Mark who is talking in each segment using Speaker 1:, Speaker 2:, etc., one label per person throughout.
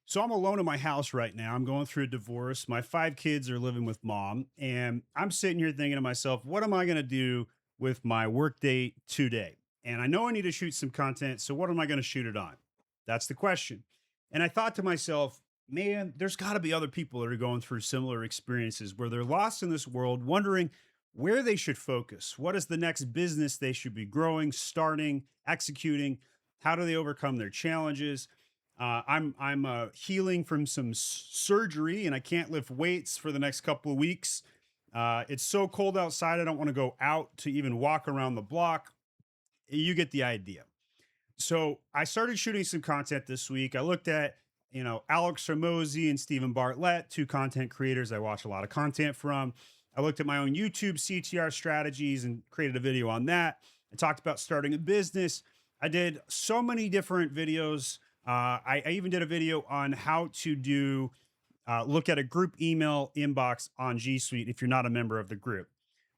Speaker 1: So I'm alone in my house right now. I'm going through a divorce. My five kids are living with mom, and I'm sitting here thinking to myself, what am I going to do with my workday today? And I know I need to shoot some content. So what am I going to shoot it on? That's the question. And I thought to myself, man, there's got to be other people that are going through similar experiences where they're lost in this world, wondering where they should focus. What is the next business they should be growing, starting, executing? How do they overcome their challenges? I'm healing from some surgery, and I can't lift weights for the next couple of weeks. It's so cold outside; I don't want to go out to even walk around the block. You get the idea. So I started shooting some content this week. I looked at Alex Hermosi and Stephen Bartlett, two content creators I watch a lot of content from. I looked at my own YouTube CTR strategies and created a video on that. I talked about starting a business. I did so many different videos. I even did a video on how to do look at a group email inbox on G Suite if you're not a member of the group,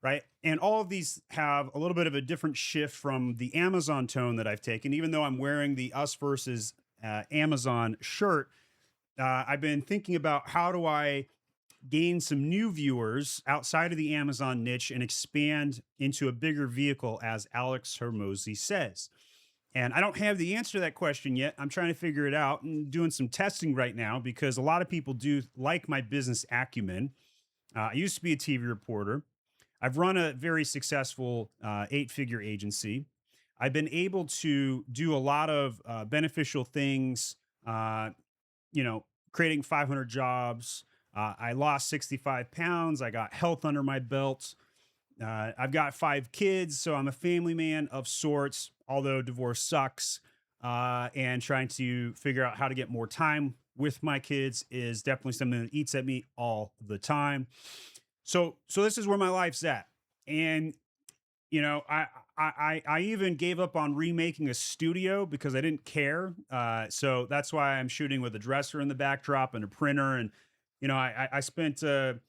Speaker 1: right? And all of these have a little bit of a different shift from the Amazon tone that I've taken. Even though I'm wearing the Us versus Amazon shirt, I've been thinking about how do I gain some new viewers outside of the Amazon niche and expand into a bigger vehicle, as Alex Hermosi says. And I don't have the answer to that question yet. I'm trying to figure it out and doing some testing right now because a lot of people do like my business acumen. I used to be a TV reporter. I've run a very successful eight-figure agency. I've been able to do a lot of beneficial things, uh, creating 500 jobs. I lost 65 pounds. I got health under my belt. I've got five kids, so I'm a family man of sorts, although divorce sucks. And trying to figure out how to get more time with my kids is definitely something that eats at me all the time. So this is where my life's at. And I even gave up on remaking a studio because I didn't care. So that's why I'm shooting with a dresser in the backdrop and a printer. And I spent a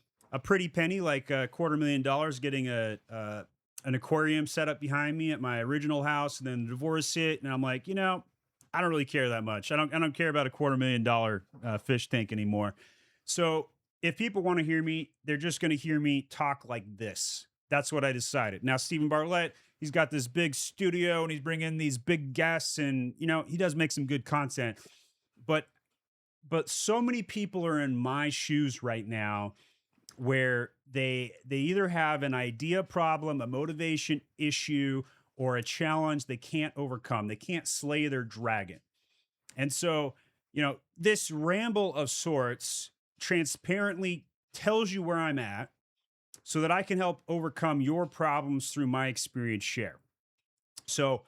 Speaker 1: pretty penny, like $250,000, getting an aquarium set up behind me at my original house, and then the divorce hit, and I'm like, I don't really care that much. I don't care about a $250,000 fish tank anymore. So if people want to hear me, they're just going to hear me talk like this. That's what I decided. Now, Stephen Bartlett, he's got this big studio and he's bringing these big guests, and he does make some good content. But so many people are in my shoes right now where they either have an idea problem, a motivation issue, or a challenge they can't overcome. They can't slay their dragon. And so, this ramble of sorts transparently tells you where I'm at so that I can help overcome your problems through my experience share. So,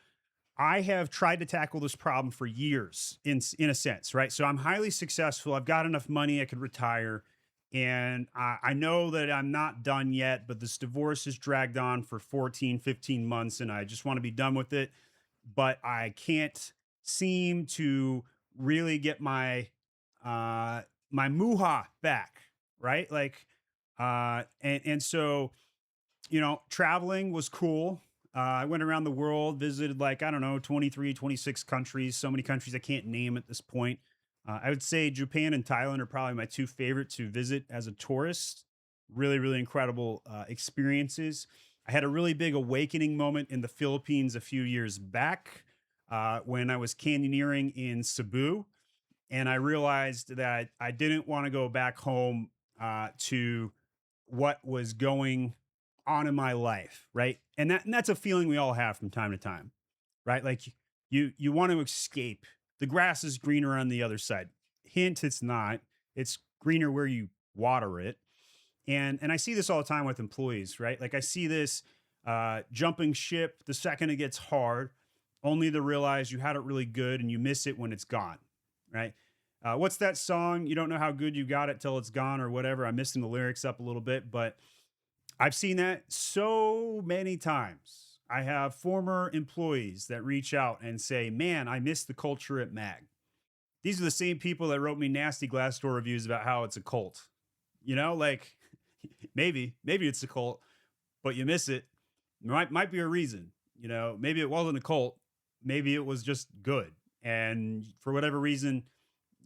Speaker 1: I have tried to tackle this problem for years in a sense, right? So I'm highly successful. I've got enough money I could retire. And I know that I'm not done yet, but this divorce has dragged on for 14, 15 months, and I just want to be done with it. But I can't seem to really get my muha back, right? Like, and so traveling was cool. I went around the world, visited like, I don't know, 23, 26 countries, so many countries I can't name at this point. I would say Japan and Thailand are probably my two favorite to visit as a tourist. Really, really incredible experiences. I had a really big awakening moment in the Philippines a few years back when I was canyoneering in Cebu. And I realized that I didn't want to go back home to what was going on in my life, right? And that's a feeling we all have from time to time, right? Like you want to escape. The grass is greener on the other side. Hint, it's not. It's greener where you water it. And I see this all the time with employees, right? Like I see this jumping ship the second it gets hard, only to realize you had it really good and you miss it when it's gone, right? What's that song? You don't know how good you got it till it's gone, or whatever. I'm missing the lyrics up a little bit, but I've seen that so many times. I have former employees that reach out and say, man, I miss the culture at MAG. These are the same people that wrote me nasty Glassdoor reviews about how it's a cult. Like maybe it's a cult, but you miss it. Might be a reason. Maybe it wasn't a cult. Maybe it was just good. And for whatever reason,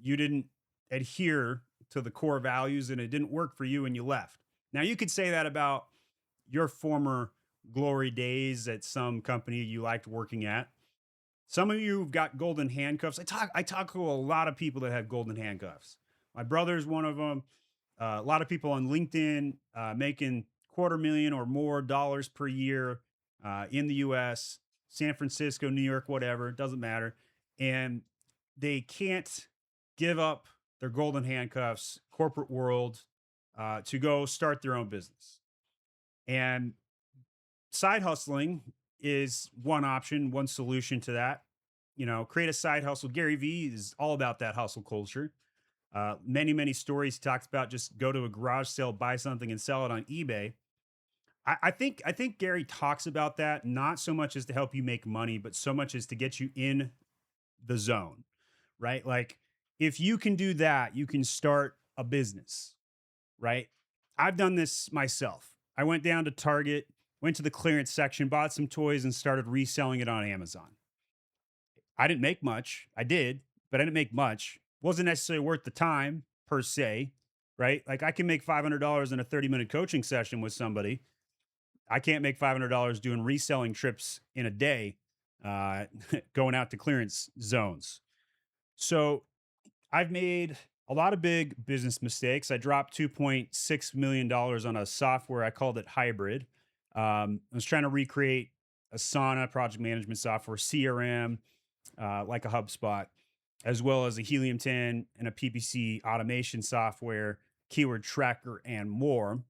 Speaker 1: you didn't adhere to the core values and it didn't work for you and you left. Now, you could say that about your former glory days at some company you liked working at. Some of you have got golden handcuffs. I talk to a lot of people that have golden handcuffs. My brother's one of them. A lot of people on LinkedIn making quarter million or more dollars per year in the US, San Francisco, New York, whatever, it doesn't matter. And they can't give up their golden handcuffs, corporate world, to go start their own business. And side hustling is one option, one solution to that. Create a side hustle. Gary Vee is all about that hustle culture. Many stories he talks about just go to a garage sale, buy something, and sell it on eBay. I think Gary talks about that not so much as to help you make money, but so much as to get you in the zone, right? Like if you can do that, you can start a business, right? I've done this myself. I went down to Target, went to the clearance section, bought some toys, and started reselling it on Amazon. I didn't make much. I did, but I didn't make much. Wasn't necessarily worth the time per se, right? Like I can make $500 in a 30-minute coaching session with somebody. I can't make $500 doing reselling trips in a day, going out to clearance zones. So I've made a lot of big business mistakes. I dropped $2.6 million on a software. I called it hybrid. I was trying to recreate Asana project management software, CRM, like a HubSpot, as well as a Helium 10 and a PPC automation software, keyword tracker, and more.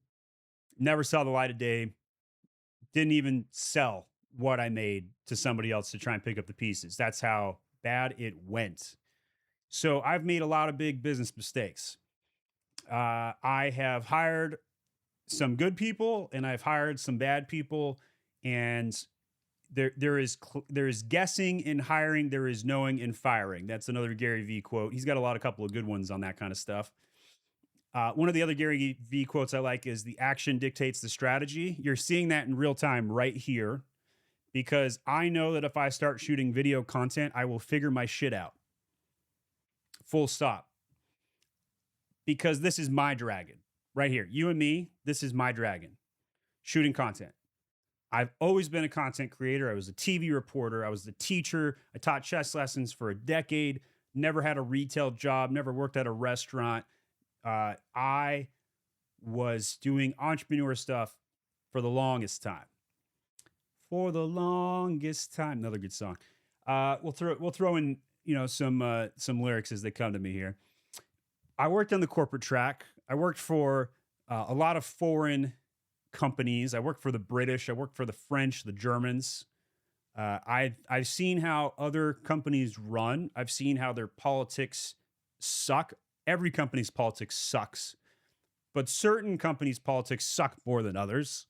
Speaker 1: Never saw the light of day. Didn't even sell what I made to somebody else to try and pick up the pieces. That's how bad it went. So I've made a lot of big business mistakes. I have hired some good people and I've hired some bad people, and there is guessing in hiring, there is knowing in firing. That's another Gary Vee quote. He's got a couple of good ones on that kind of stuff. One of the other Gary Vee quotes I like is the action dictates the strategy. You're seeing that in real time right here, because I know that if I start shooting video content, I will figure my shit out. Full stop. Because this is my dragon right here. You and me, this is my dragon. Shooting content. I've always been a content creator. I was a TV reporter. I was the teacher. I taught chess lessons for a decade. Never had a retail job. Never worked at a restaurant. I was doing entrepreneur stuff for the longest time. For the longest time. Another good song. We'll throw in some lyrics as they come to me here. I worked on the corporate track. I worked for a lot of foreign companies. I worked for the British. I worked for the French, the Germans. I've seen how other companies run. I've seen how their politics suck. Every company's politics sucks, but certain companies' politics suck more than others.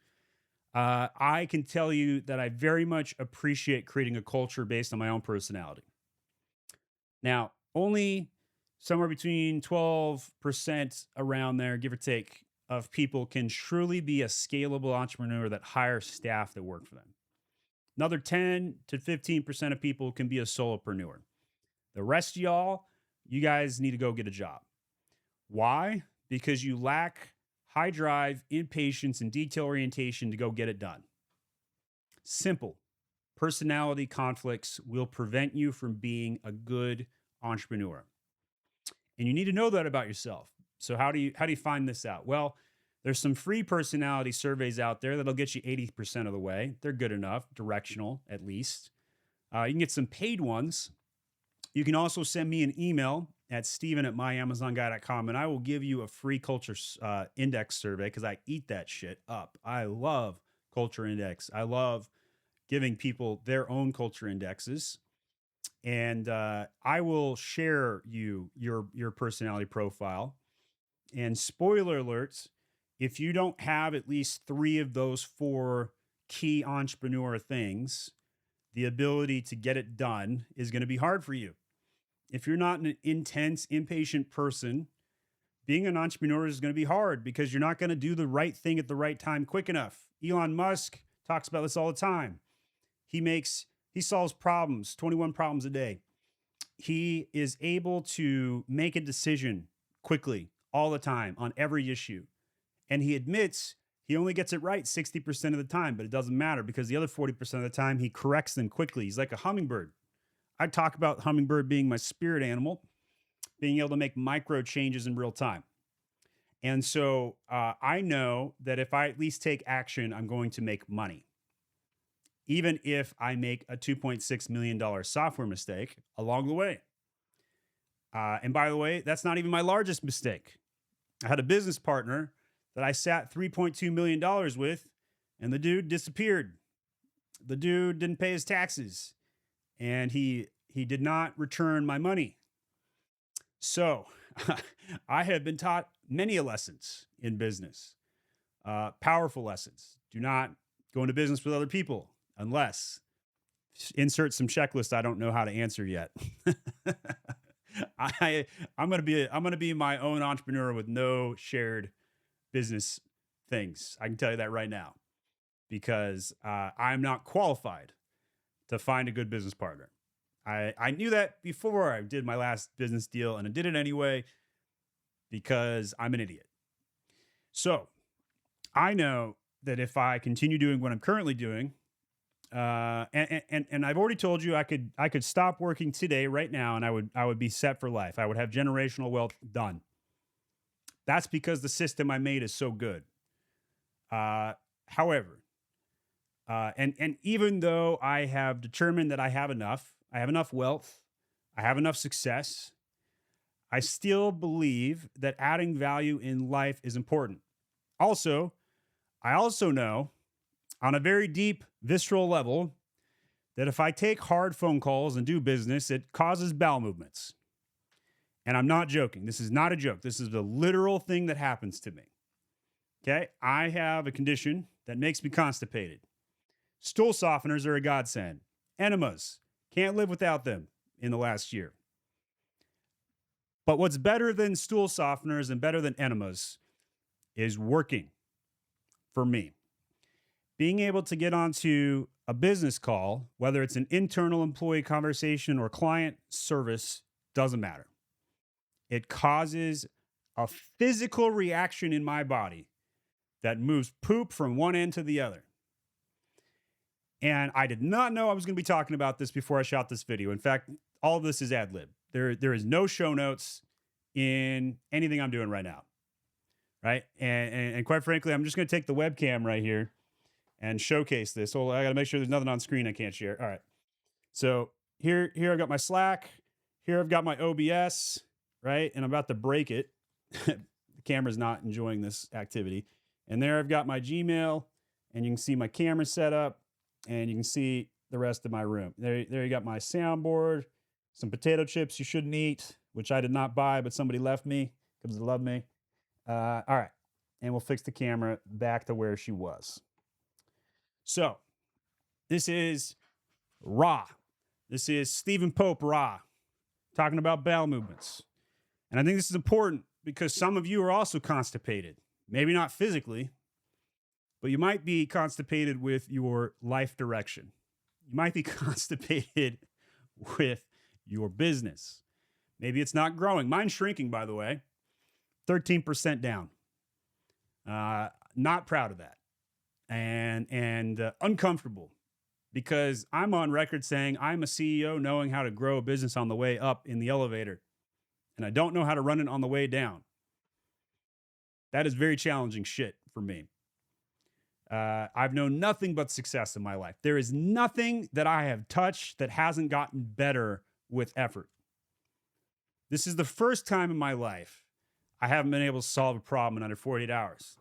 Speaker 1: I can tell you that I very much appreciate creating a culture based on my own personality. Now, only somewhere between 12% around there, give or take, of people can truly be a scalable entrepreneur that hires staff that work for them. Another 10 to 15% of people can be a solopreneur. The rest of y'all, you guys need to go get a job. Why? Because you lack high drive, impatience, and detail orientation to go get it done. Simple. Personality conflicts will prevent you from being a good entrepreneur. And you need to know that about yourself. So how do you find this out? Well, there's some free personality surveys out there that'll get you 80% of the way. They're good enough, directional at least. You can get some paid ones. You can also send me an email at steven@myamazonguy.com, and I will give you a free culture index survey, because I eat that shit up. I love culture index. I love giving people their own culture indexes. And I will share your personality profile. And spoiler alerts, if you don't have at least 3 of those 4 key entrepreneur things, the ability to get it done is going to be hard for you. If you're not an intense, impatient person, being an entrepreneur is going to be hard, because you're not going to do the right thing at the right time quick enough. Elon Musk talks about this all the time. He solves problems, 21 problems a day. He is able to make a decision quickly all the time on every issue. And he admits he only gets it right 60% of the time, but it doesn't matter because the other 40% of the time he corrects them quickly. He's like a hummingbird. I talk about hummingbird being my spirit animal, being able to make micro changes in real time. And so I know that if I at least take action, I'm going to make money. Even if I make a $2.6 million software mistake along the way. And by the way, that's not even my largest mistake. I had a business partner that I sat $3.2 million with, and the dude disappeared. The dude didn't pay his taxes, and he did not return my money. So I have been taught many lessons in business, powerful lessons. Do not go into business with other people unless insert some checklist I don't know how to answer yet. I'm gonna be my own entrepreneur with no shared business things. I can tell you that right now because I'm not qualified to find a good business partner. I knew that before I did my last business deal, and I did it anyway because I'm an idiot. So I know that if I continue doing what I'm currently doing, and I've already told you I could stop working today, right now, and I would be set for life. I would have generational wealth done. That's because the system I made is so good. However, and even though I have determined that I have enough wealth, I have enough success, I still believe that adding value in life is important. Also, I also know on a very deep, visceral level that if I take hard phone calls and do business, it causes bowel movements. And I'm not joking. This is not a joke. This is a literal thing that happens to me. Okay? I have a condition that makes me constipated. Stool softeners are a godsend. Enemas, can't live without them in the last year. But what's better than stool softeners and better than enemas is working for me. Being able to get onto a business call, whether it's an internal employee conversation or client service, doesn't matter. It causes a physical reaction in my body that moves poop from one end to the other. And I did not know I was going to be talking about this before I shot this video. In fact, all of this is ad lib. There is no show notes in anything I'm doing right now. Right? And quite frankly, I'm just going to take the webcam right here and showcase this. So I got to make sure there's nothing on screen I can't share. All right. So here I've got my Slack. Here I've got my OBS, right? And I'm about to break it. The camera's not enjoying this activity. And there I've got my Gmail, and you can see my camera set up, and you can see the rest of my room. There you got my soundboard, some potato chips you shouldn't eat, which I did not buy, but somebody left me because they love me. All right. And we'll fix the camera back to where she was. So this is raw. This is Stephen Pope raw, talking about bowel movements. And I think this is important because some of you are also constipated. Maybe not physically, but you might be constipated with your life direction. You might be constipated with your business. Maybe it's not growing. Mine's shrinking, by the way. 13% down. Not proud of that. And uncomfortable because I'm on record saying I'm a CEO knowing how to grow a business on the way up in the elevator, and I don't know how to run it on the way down. That is very challenging shit for me. I've known nothing but success in my life. There is nothing that I have touched that hasn't gotten better with effort. This is the first time in my life I haven't been able to solve a problem in under 48 hours.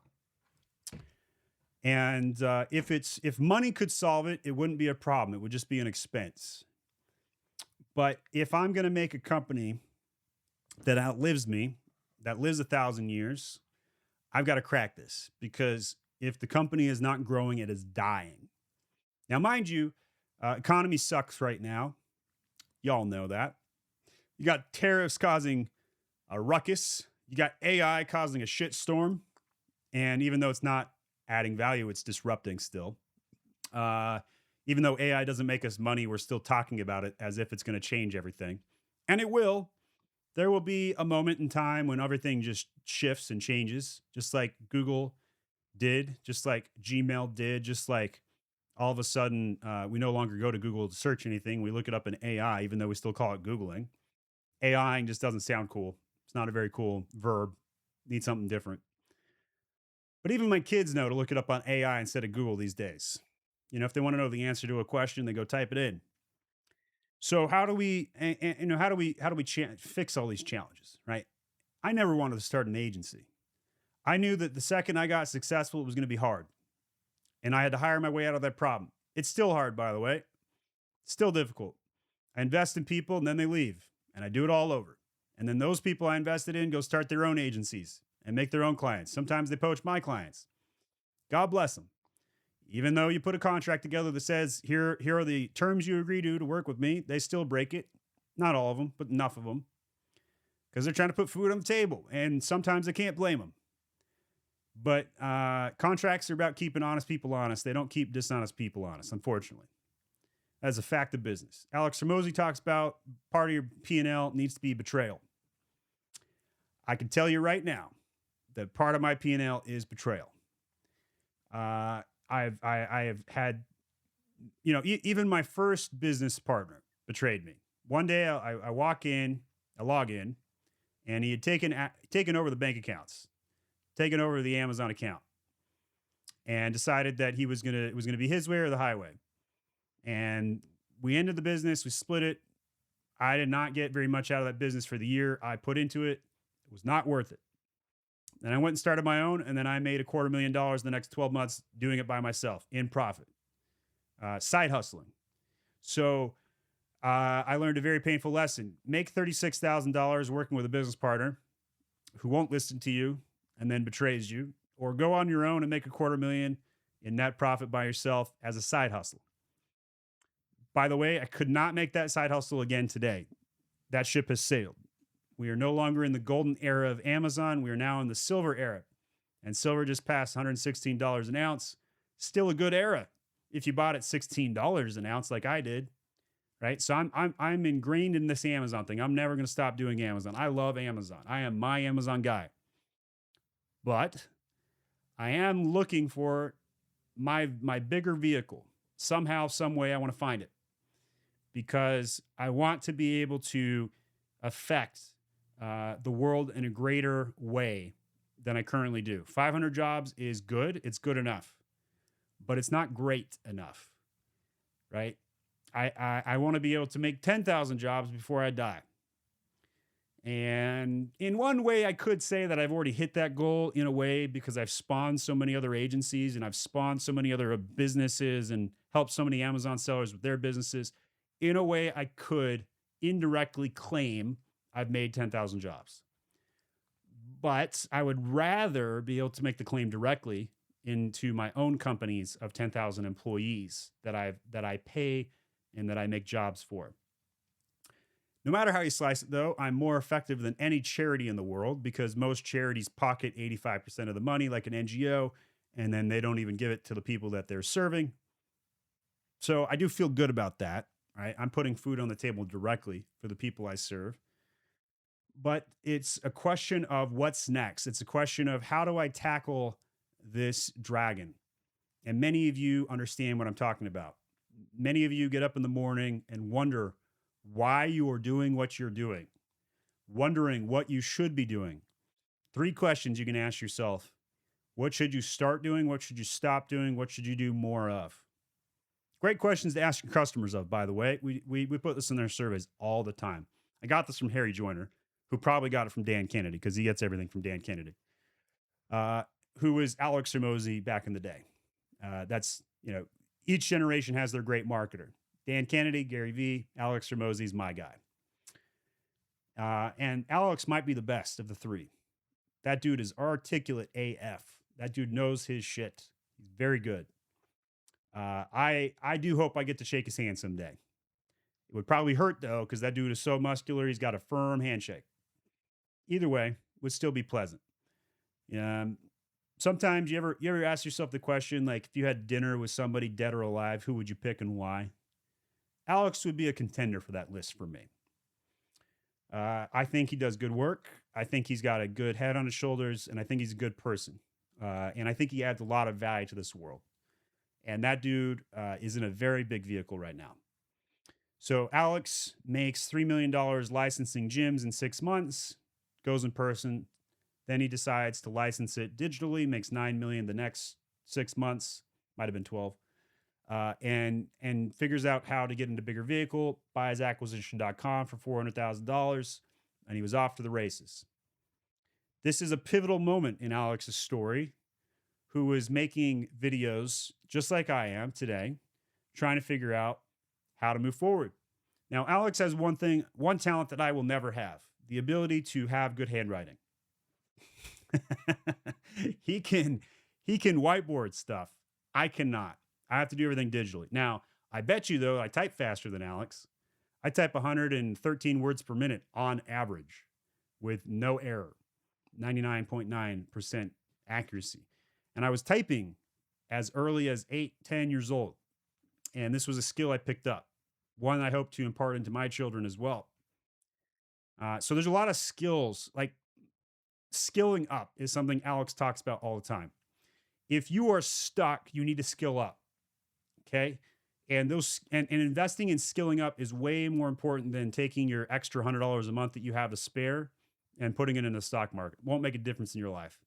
Speaker 1: And if money could solve it, it wouldn't be a problem. It would just be an expense. But if I'm going to make a company that outlives me, that lives 1,000 years, I've got to crack this because if the company is not growing, it is dying. Now, mind you, economy sucks right now. Y'all know that. You got tariffs causing a ruckus. You got AI causing a shitstorm. And even though it's not adding value, it's disrupting still. Even though AI doesn't make us money, we're still talking about it as if it's going to change everything. And it will. There will be a moment in time when everything just shifts and changes, just like Google did, just like Gmail did, just like all of a sudden we no longer go to Google to search anything. We look it up in AI, even though we still call it Googling. AIing just doesn't sound cool. It's not a very cool verb. Need something different. But even my kids know to look it up on AI instead of Google these days. If they want to know the answer to a question, they go type it in. So how do we, fix all these challenges, right? I never wanted to start an agency. I knew that the second I got successful, it was going to be hard, and I had to hire my way out of that problem. It's still hard, by the way. Still difficult. I invest in people and then they leave, and I do it all over. And then those people I invested in go start their own agencies and make their own clients. Sometimes they poach my clients. God bless them. Even though you put a contract together that says, here are the terms you agree to work with me, they still break it. Not all of them, but enough of them. Because they're trying to put food on the table. And sometimes I can't blame them. But contracts are about keeping honest people honest. They don't keep dishonest people honest, unfortunately. That's a fact of business. Alex Hormozi talks about part of your P&L needs to be betrayal. I can tell you right now that part of my P&L is betrayal. I have had, even my first business partner betrayed me. One day I log in, and he had taken over the bank accounts, taken over the Amazon account, and decided that it was gonna be his way or the highway. And we ended the business. We split it. I did not get very much out of that business for the year I put into it. It was not worth it. Then I went and started my own, and then I made $250,000 the next 12 months doing it by myself in profit, side hustling. So I learned a very painful lesson. Make $36,000 working with a business partner who won't listen to you and then betrays you, or go on your own and make $250,000 in net profit by yourself as a side hustle. By the way, I could not make that side hustle again today. That ship has sailed. We are no longer in the golden era of Amazon. We are now in the silver era. And silver just passed $116 an ounce. Still a good era if you bought at $16 an ounce like I did, right? So I'm ingrained in this Amazon thing. I'm never going to stop doing Amazon. I love Amazon. I am my Amazon guy. But I am looking for my bigger vehicle. Somehow, some way, I want to find it, because I want to be able to affect the world in a greater way than I currently do. 500 jobs is good. It's good enough, but it's not great enough, right? I want to be able to make 10,000 jobs before I die. And in one way, I could say that I've already hit that goal in a way, because I've spawned so many other agencies and I've spawned so many other businesses and helped so many Amazon sellers with their businesses. In a way, I could indirectly claim I've made 10,000 jobs. But I would rather be able to make the claim directly into my own companies of 10,000 employees that I pay and that I make jobs for. No matter how you slice it, though, I'm more effective than any charity in the world, because most charities pocket 85% of the money like an NGO, and then they don't even give it to the people that they're serving. So I do feel good about that, right? I'm putting food on the table directly for the people I serve. But it's a question of what's next. It's a question of, how do I tackle this dragon? And many of you understand what I'm talking about. Many of you get up in the morning and wonder why you are doing what you're doing, wondering what you should be doing. 3 questions you can ask yourself. What should you start doing? What should you stop doing? What should you do more of? Great questions to ask your customers of, by the way. We put this in their surveys all the time. I got this from Harry Joyner, who probably got it from Dan Kennedy, because he gets everything from Dan Kennedy, who was Alex Hormozi back in the day. Each generation has their great marketer. Dan Kennedy, Gary Vee, Alex Hormozi is my guy. And Alex might be the best of the 3. That dude is articulate AF. That dude knows his shit. He's very good. I do hope I get to shake his hand someday. It would probably hurt, though, because that dude is so muscular. He's got a firm handshake. Either way, would still be pleasant. Sometimes you ever ask yourself the question, like, if you had dinner with somebody dead or alive, who would you pick and why? Alex would be a contender for that list for me. I think he does good work. I think he's got a good head on his shoulders, and I think he's a good person. And I think he adds a lot of value to this world. And that dude is in a very big vehicle right now. So Alex makes $3 million licensing gyms in 6 months, goes in person. Then he decides to license it digitally, makes 9 million the next 6 months, might have been 12, and figures out how to get into bigger vehicle, buys acquisition.com for $400,000, and he was off to the races. This is a pivotal moment in Alex's story, who was making videos just like I am today, trying to figure out how to move forward. Now, Alex has one talent that I will never have: the ability to have good handwriting. he can whiteboard stuff. I cannot. I have to do everything digitally. Now, I bet you though, I type faster than Alex. I type 113 words per minute on average with no error, 99.9% accuracy. And I was typing as early as 8-10 years old. And this was a skill I picked up, one I hope to impart into my children as well. So there's a lot of skills, like skilling up is something Alex talks about all the time. If you are stuck, you need to skill up. Okay. And investing in skilling up is way more important than taking your extra $100 a month that you have to spare and putting it in the stock market. Won't make a difference in your life.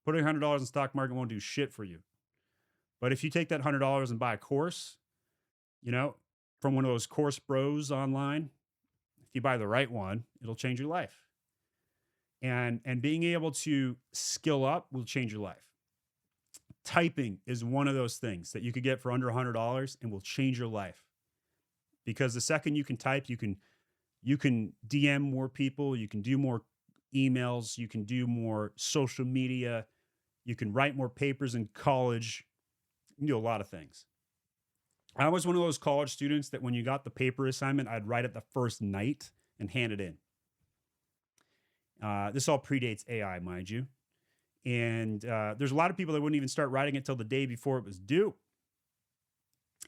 Speaker 1: Putting $100 in the stock market won't do shit for you. But if you take that $100 and buy a course, from one of those course bros online, if you buy the right one, it'll change your life. And being able to skill up will change your life. Typing is one of those things that you could get for under $100 and will change your life. Because the second you can type, you can DM more people, you can do more emails, you can do more social media, you can write more papers in college, you can do a lot of things. I was one of those college students that when you got the paper assignment, I'd write it the first night and hand it in. This all predates AI, mind you. And there's a lot of people that wouldn't even start writing it till the day before it was due.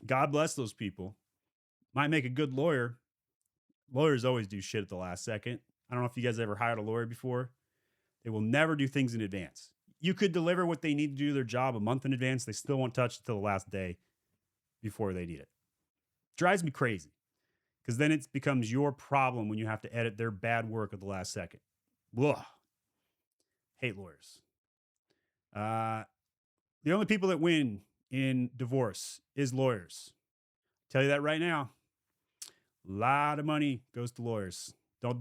Speaker 1: God bless those people. Might make a good lawyer. Lawyers always do shit at the last second. I don't know if you guys ever hired a lawyer before. They will never do things in advance. You could deliver what they need to do their job a month in advance. They still won't touch it till the last day before they need it. Drives me crazy because then it becomes your problem when you have to edit their bad work at the last second. Ugh. Hate lawyers. The only people that win in divorce is lawyers. Tell you that right now. A lot of money goes to lawyers. Don't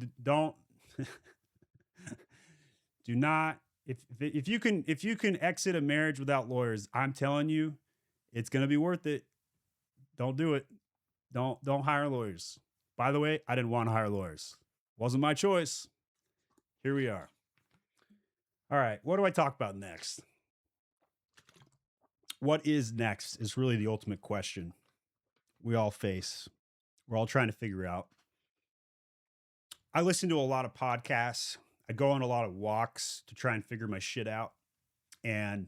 Speaker 1: do not. If you can exit a marriage without lawyers, I'm telling you, it's going to be worth it. Don't do it. Don't hire lawyers. By the way, I didn't want to hire lawyers. Wasn't my choice. Here we are. All right, what do I talk about next? What is next is really the ultimate question we all face. We're all trying to figure out. I listen to a lot of podcasts. I go on a lot of walks to try and figure my shit out. And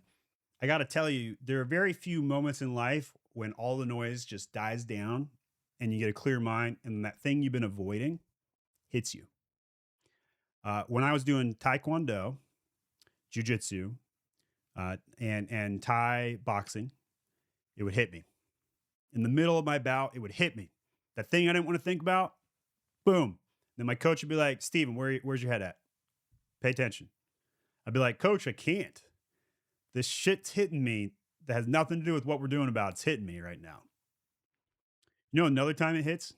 Speaker 1: I got to tell you, there are very few moments in life when all the noise just dies down and you get a clear mind and that thing you've been avoiding hits you. When I was doing Taekwondo, Jiu-Jitsu, and Thai boxing, it would hit me. In the middle of my bout, it would hit me. That thing I didn't want to think about, boom. Then my coach would be like, Steven, where's your head at? Pay attention. I'd be like, Coach, I can't. This shit's hitting me that has nothing to do with what we're doing about. It's hitting me right now. You know, another time it hits?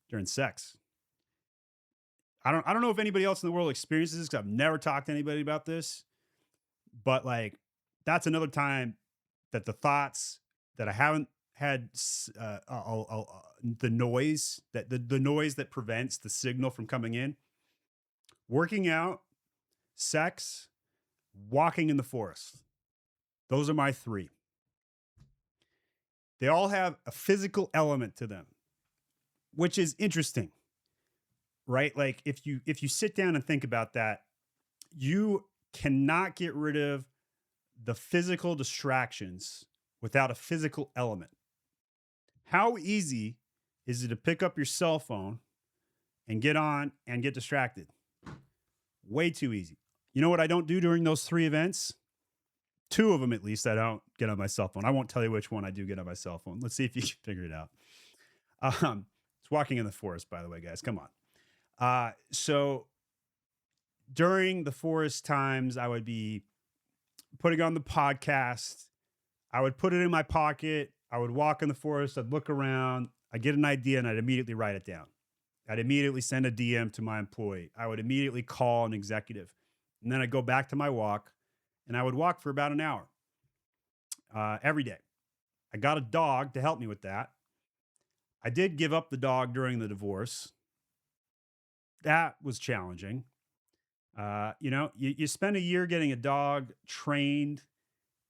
Speaker 1: During sex. I don't know if anybody else in the world experiences this because I've never talked to anybody about this. But like, that's another time that the thoughts that I haven't had, the noise that prevents the signal from coming in, working out, sex, walking in the forest. Those are my three. They all have a physical element to them, which is interesting, right? Like if you sit down and think about that, you cannot get rid of the physical distractions without a physical element. How easy is it to pick up your cell phone and get on and get distracted. Way too easy. You know what I don't do during those 3 events? 2 of them, at least, I don't get on my cell phone. I won't tell you which one I do get on my cell phone. Let's see if you can figure it out. It's walking in the forest, by the way, guys. Come on. So during the forest times, I would be putting on the podcast. I would put it in my pocket. I would walk in the forest. I'd look around. I'd get an idea and I'd immediately write it down. I'd immediately send a DM to my employee. I would immediately call an executive. And then I'd go back to my walk and I would walk for about an hour every day. I got a dog to help me with that. I did give up the dog during the divorce. That was challenging. You spend a year getting a dog trained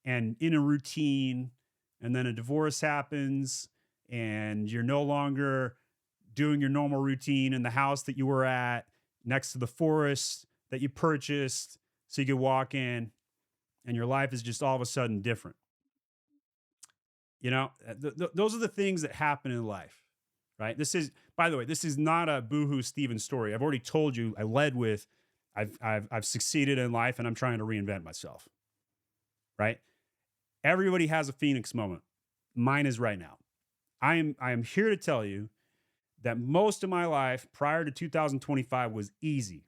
Speaker 1: and in a routine, and then a divorce happens and you're no longer doing your normal routine in the house that you were at next to the forest that you purchased so you could walk in, and your life is just all of a sudden different. Those are the things that happen in life, right? By the way, this is not a boohoo Steven story. I've already told you, I led with, I've succeeded in life and I'm trying to reinvent myself, right? Everybody has a Phoenix moment. Mine is right now. I am here to tell you that most of my life prior to 2025 was easy.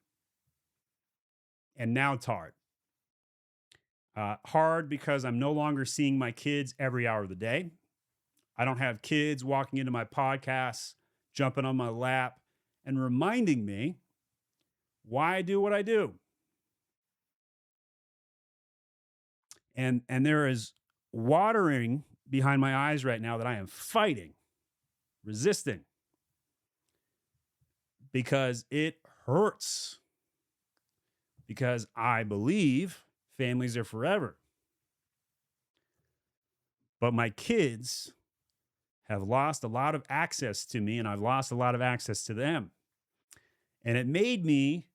Speaker 1: And now it's hard. Hard because I'm no longer seeing my kids every hour of the day. I don't have kids walking into my podcasts, jumping on my lap, and reminding me why I do what I do. And there is watering behind my eyes right now that I am fighting, resisting, because it hurts. Because I believe families are forever. But my kids have lost a lot of access to me, and I've lost a lot of access to them. And it made me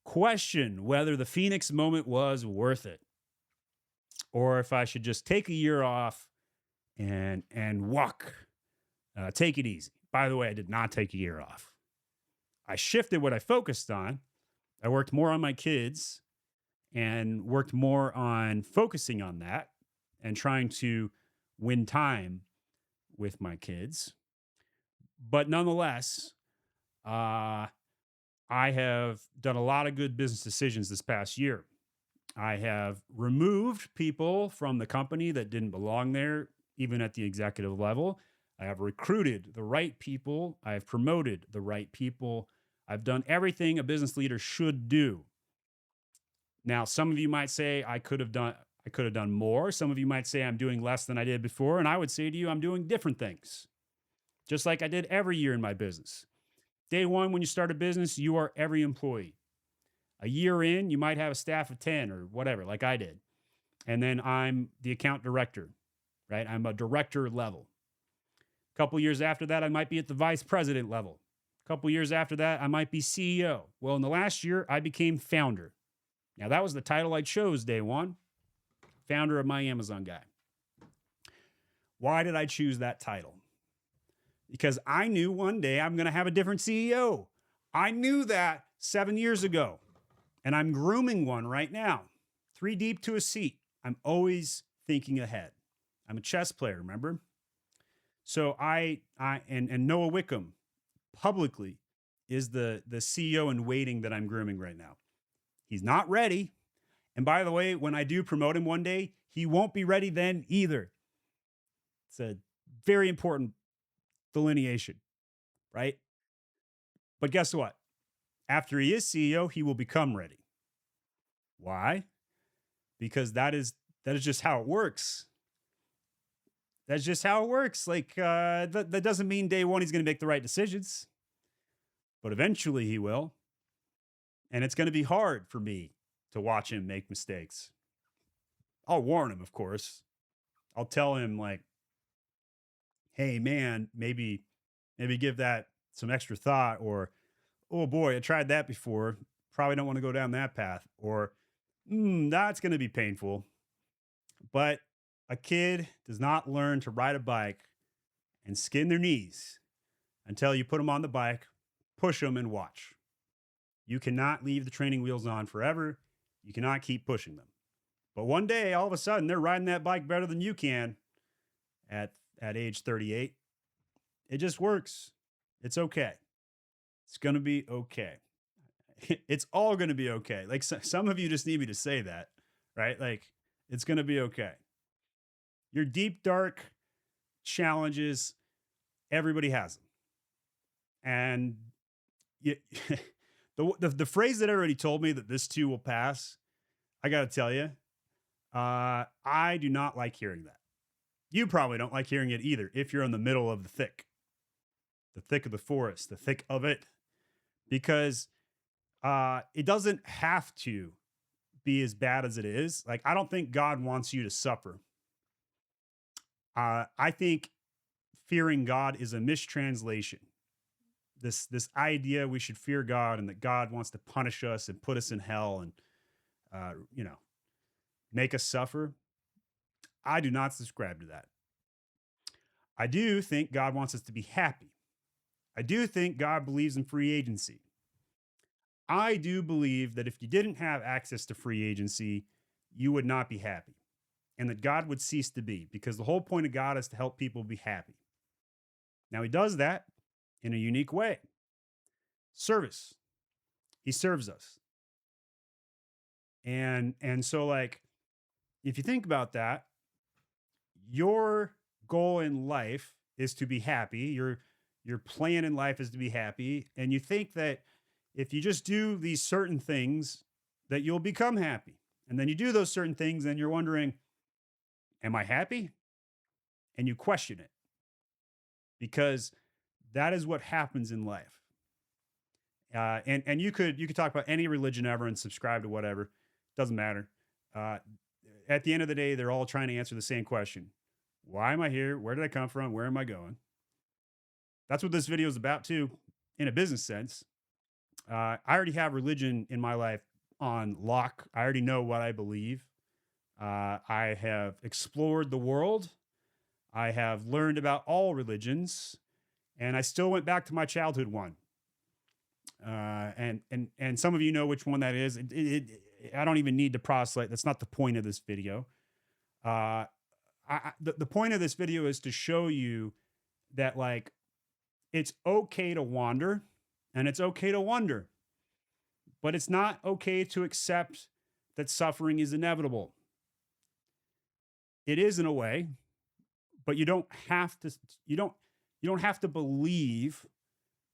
Speaker 1: question whether the Phoenix moment was worth it, or if I should just take a year off and walk, take it easy. By the way, I did not take a year off. I shifted what I focused on. I worked more on my kids and worked more on focusing on that and trying to win time with my kids. But nonetheless, I have done a lot of good business decisions this past year. I have removed people from the company that didn't belong there, even at the executive level. I have recruited the right people. I have promoted the right people. I've done everything a business leader should do. Now, some of you might say I could have done more. Some of you might say I'm doing less than I did before. And I would say to you, I'm doing different things, just like I did every year in my business. Day one, when you start a business, you are every employee. A year in, you might have a staff of 10 or whatever, like I did. And then I'm the account director, right? I'm a director level. A couple years after that, I might be at the vice president level. A couple years after that, I might be CEO. Well, in the last year, I became founder. Now, that was the title I chose day one, founder of My Amazon Guy. Why did I choose that title? Because I knew one day I'm going to have a different CEO. I knew that 7 years ago, and I'm grooming one right now. 3 deep to a seat. I'm always thinking ahead. I'm a chess player, remember? So and Noah Wickham publicly is the CEO in waiting that I'm grooming right now. He's not ready. And by the way, when I do promote him one day, he won't be ready then either. It's a very important delineation, right? But guess what? After he is CEO, he will become ready. Why? Because that is just how it works. That's just how it works. Like, that doesn't mean day one he's going to make the right decisions, but eventually he will. And it's going to be hard for me to watch him make mistakes. I'll warn him, of course. I'll tell him, like, hey, man, maybe give that some extra thought, or, oh boy, I tried that before. Probably don't want to go down that path, or, that's going to be painful. But a kid does not learn to ride a bike and skin their knees until you put them on the bike, push them and watch. You cannot leave the training wheels on forever. You cannot keep pushing them. But one day, all of a sudden, they're riding that bike better than you can at age 38. It just works. It's okay. It's going to be okay. It's all going to be okay. Like some of you just need me to say that, right? Like it's going to be okay. Your deep, dark challenges, everybody has them. And you, the phrase that everybody told me that this too will pass, I got to tell you, I do not like hearing that. You probably don't like hearing it either if you're in the middle of the thick of the forest, the thick of it, because it doesn't have to be as bad as it is. Like, I don't think God wants you to suffer. I think fearing God is a mistranslation. This idea we should fear God and that God wants to punish us and put us in hell and, make us suffer. I do not subscribe to that. I do think God wants us to be happy. I do think God believes in free agency. I do believe that if you didn't have access to free agency, you would not be happy and that God would cease to be, because the whole point of God is to help people be happy. Now, he does that in a unique way. Service. He serves us. And so, like, if you think about that, your goal in life is to be happy. Your plan in life is to be happy. And you think that if you just do these certain things, that you'll become happy. And then you do those certain things and you're wondering, am I happy? And you question it, because that is what happens in life. And you could talk about any religion ever and subscribe to whatever. Doesn't matter. At the end of the day, they're all trying to answer the same question. Why am I here? Where did I come from? Where am I going? That's what this video is about too, in a business sense. I already have religion in my life on lock. I already know what I believe. I have explored the world. I have learned about all religions, and I still went back to my childhood one. And some of you know which one that is. I don't even need to proselyte. That's not the point of this video. The point of this video is to show you that, like, it's okay to wander and it's okay to wonder, but it's not okay to accept that suffering is inevitable. It is in a way, but you don't have to believe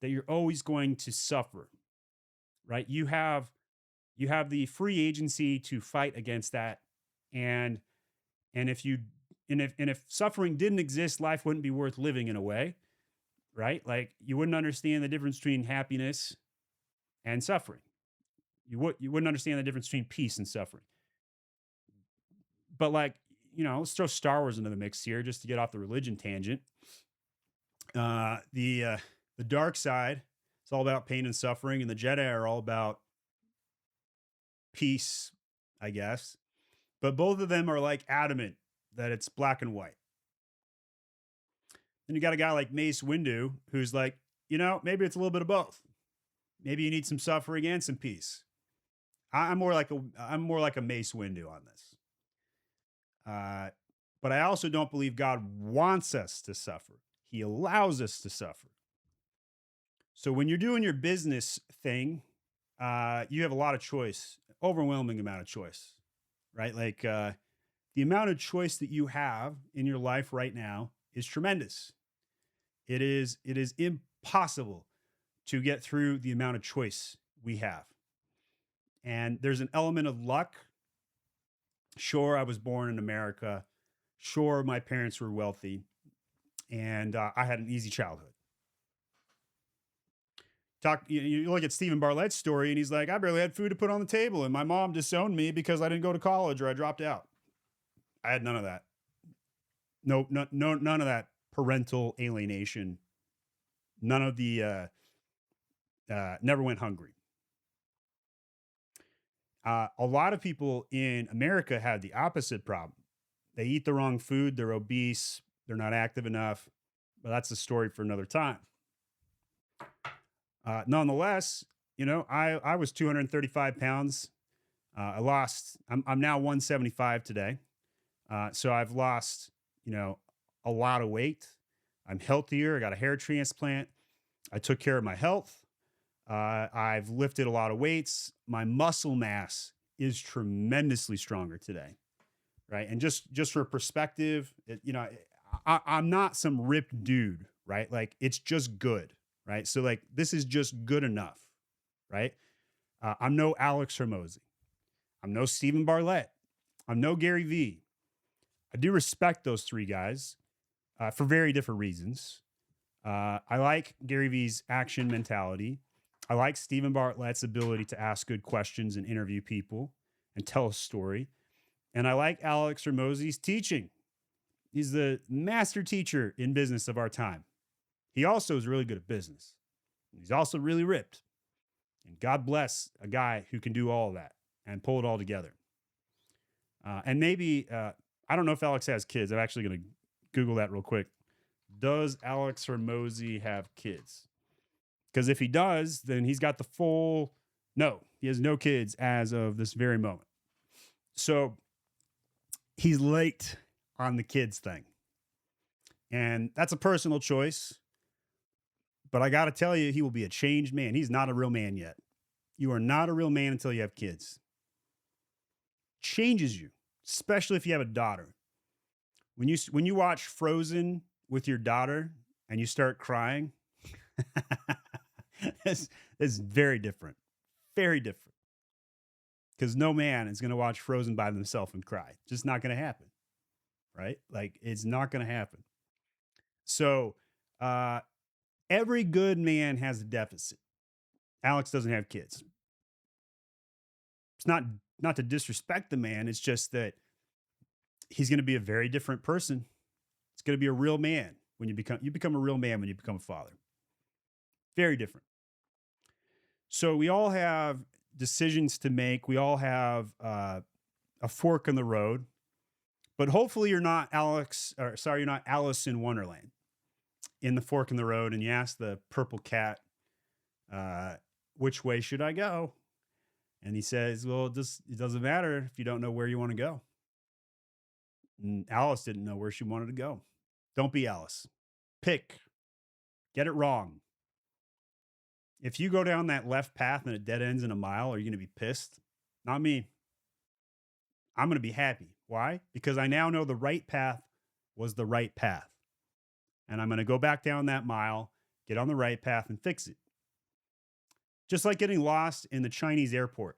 Speaker 1: that you're always going to suffer, right? You have the free agency to fight against that. And if suffering didn't exist, life wouldn't be worth living in a way, right? Like, you wouldn't understand the difference between happiness and suffering. You wouldn't understand the difference between peace and suffering. But, like, let's throw Star Wars into the mix here just to get off the religion tangent. The dark side, it's all about pain and suffering, and the Jedi are all about peace, I guess. But both of them are, like, adamant that it's black and white. Then you got a guy like Mace Windu who's like, maybe it's a little bit of both. Maybe you need some suffering and some peace. I'm more like a Mace Windu on this. But I also don't believe God wants us to suffer. He allows us to suffer. So when you're doing your business thing, you have a lot of choice, overwhelming amount of choice, right? Like, the amount of choice that you have in your life right now is tremendous. It is impossible to get through the amount of choice we have. And there's an element of luck. Sure, I was born in America. Sure, my parents were wealthy. And I had an easy childhood. You look at Stephen Bartlett's story, and he's like, I barely had food to put on the table, and my mom disowned me because I didn't go to college or I dropped out. I had none of that. No, none of that parental alienation. None of the never went hungry. A lot of people in America had the opposite problem. They eat the wrong food, they're obese, they're not active enough. But that's a story for another time. Nonetheless, I was 235 pounds. I'm now 175 today. So I've lost, you know, a lot of weight. I'm healthier. I got a hair transplant. I took care of my health. I've lifted a lot of weights. My muscle mass is tremendously stronger today, right? And just for perspective, I'm not some ripped dude, right? Like it's just good, right? So like this is just good enough, right? I'm no Alex Hermosi. I'm no Stephen Bartlett. I'm no Gary Vee. I do respect those three guys for very different reasons. I like Gary Vee's action mentality. I like Stephen Bartlett's ability to ask good questions and interview people and tell a story. And I like Alex Hermosi's teaching. He's the master teacher in business of our time. He also is really good at business. He's also really ripped. And God bless a guy who can do all of that and pull it all together. And maybe, I don't know if Alex has kids. I'm actually going to Google that real quick. Does Alex Hormozy have kids? Because if he does, then he's got the full, no, he has no kids as of this very moment. So he's late on the kids thing. And that's a personal choice. But I got to tell you, he will be a changed man. He's not a real man yet. You are not a real man until you have kids. Changes you, especially if you have a daughter. When you watch Frozen with your daughter and you start crying, it's very different. Very different. Because no man is going to watch Frozen by themselves and cry. Just not going to happen. Right? Like, it's not going to happen. So, every good man has a deficit. Alex doesn't have kids. It's not to disrespect the man. It's just that he's going to be a very different person. It's going to be a real man when you become a real man when you become a father. Very different. So we all have decisions to make. We all have a fork in the road. But hopefully you're not you're not Alice in Wonderland in the fork in the road, and you ask the purple cat, which way should I go? And he says, well, it doesn't matter if you don't know where you want to go. And Alice didn't know where she wanted to go. Don't be Alice. Pick. Get it wrong. If you go down that left path and it dead ends in a mile, are you going to be pissed? Not me. I'm going to be happy. Why? Because I now know the right path was the right path. And I'm going to go back down that mile, get on the right path, and fix it. Just like getting lost in the Chinese airport.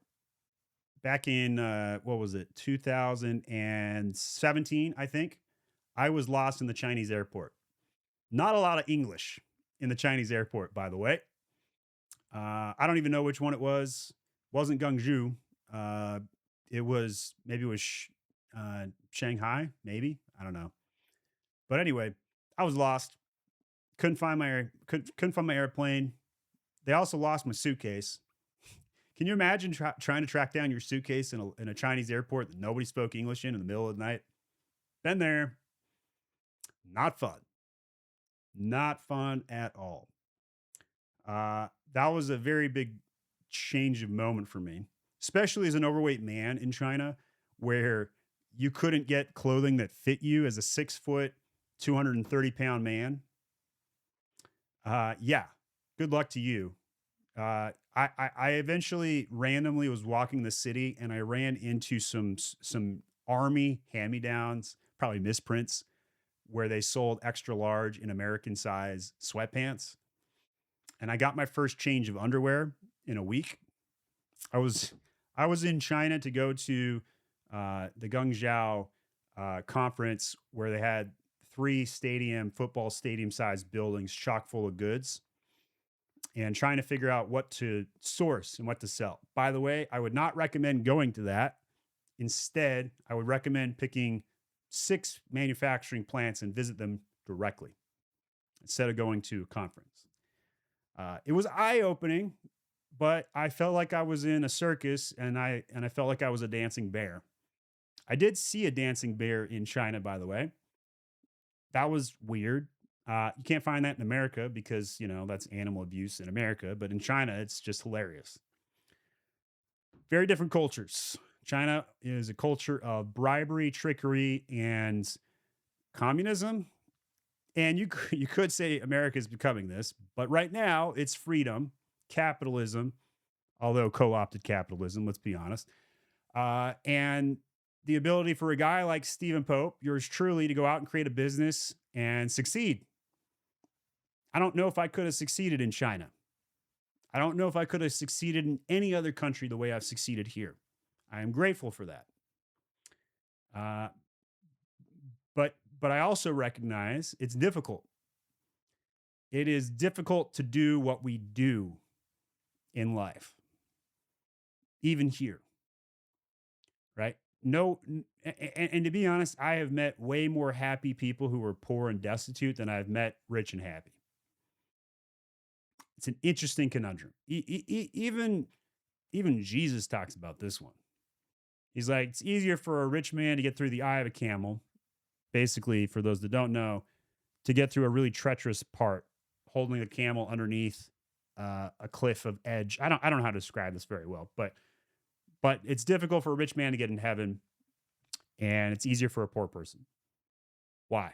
Speaker 1: Back in, 2017, I think, I was lost in the Chinese airport. Not a lot of English in the Chinese airport, by the way. I don't even know which one it was. It wasn't Guangzhou. It was Shanghai, maybe. I don't know. But anyway, I was lost. Couldn't find my airplane. They also lost my suitcase. Can you imagine trying to track down your suitcase in a Chinese airport that nobody spoke English in the middle of the night? Been there. Not fun. Not fun at all. That was a very big change of moment for me, especially as an overweight man in China, where you couldn't get clothing that fit you as a 6 foot, 230-pound man. Yeah, good luck to you. I eventually randomly was walking the city and I ran into some army hand-me-downs, probably misprints, where they sold extra large in American size sweatpants. And I got my first change of underwear in a week. I was in China to go to the Guangzhou conference where they had 3 football stadium sized buildings chock full of goods, and trying to figure out what to source and what to sell. By the way, I would not recommend going to that. Instead, I would recommend picking 6 manufacturing plants and visit them directly instead of going to a conference. It was eye-opening, but I felt like I was in a circus, and I felt like I was a dancing bear. I did see a dancing bear in China, by the way. That was weird. You can't find that in America because, that's animal abuse in America. But in China, it's just hilarious. Very different cultures. China is a culture of bribery, trickery, and communism. And you could say America is becoming this, but right now it's freedom, capitalism, although co-opted capitalism. Let's be honest, and the ability for a guy like Stephen Pope, yours truly, to go out and create a business and succeed. I don't know if I could have succeeded in China. I don't know if I could have succeeded in any other country the way I've succeeded here. I am grateful for that. Uh, but I also recognize it's difficult. It is difficult to do what we do in life, even here, right? No, and to be honest, I have met way more happy people who were poor and destitute than I've met rich and happy. It's an interesting conundrum. Even Jesus talks about this one. He's like, it's easier for a rich man to get through the eye of a camel. Basically, for those that don't know, to get through a really treacherous part, holding a camel underneath a cliff of edge. I don't know how to describe this very well, but it's difficult for a rich man to get in heaven, and it's easier for a poor person. Why?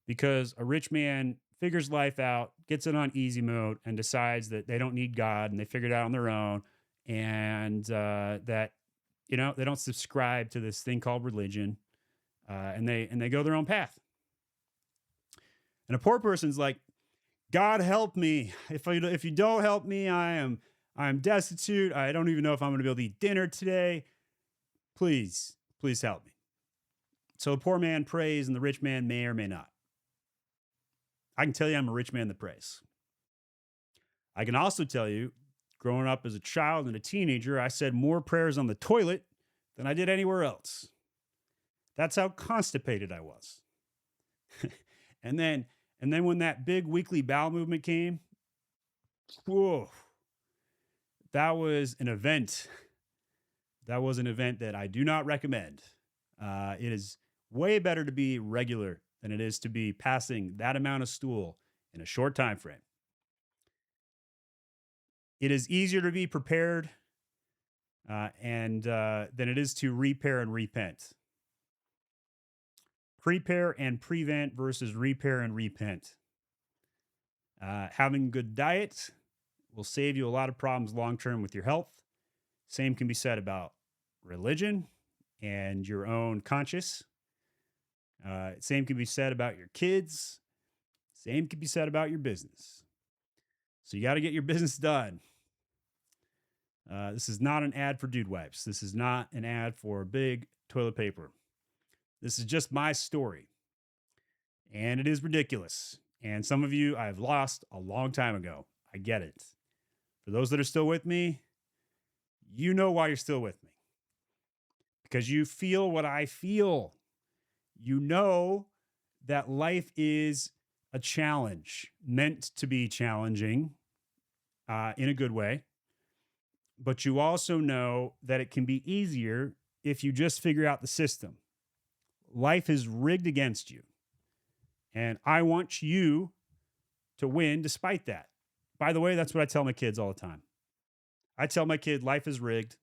Speaker 1: Because a rich man figures life out, gets it on easy mode, and decides that they don't need God and they figured it out on their own, and that they don't subscribe to this thing called religion, and they go their own path. And a poor person's like, God help me. If you don't help me, I'm destitute. I don't even know if I'm going to be able to eat dinner today. Please help me. So the poor man prays and the rich man may or may not. I can tell you I'm a rich man that prays. I can also tell you, growing up as a child and a teenager, I said more prayers on the toilet than I did anywhere else. That's how constipated I was. And then when that big weekly bowel movement came, whoa, that was an event. That was an event that I do not recommend. It is way better to be regular than it is to be passing that amount of stool in a short time frame. It is easier to be prepared and than it is to repair and repent. Prepare and prevent versus repair and repent. Having good diet will save you a lot of problems long term with your health. Same can be said about religion and your own conscience. Same can be said about your kids. Same can be said about your business. So you got to get your business done. This is not an ad for dude wipes. This is not an ad for big toilet paper. This is just my story. And it is ridiculous. And some of you I've lost a long time ago. I get it. For those that are still with me, you know why you're still with me. Because you feel what I feel. You know that life is a challenge, meant to be challenging in a good way. But you also know that it can be easier if you just figure out the system. Life is rigged against you. And I want you to win despite that. By the way, that's what I tell my kids all the time. I tell my kid, life is rigged,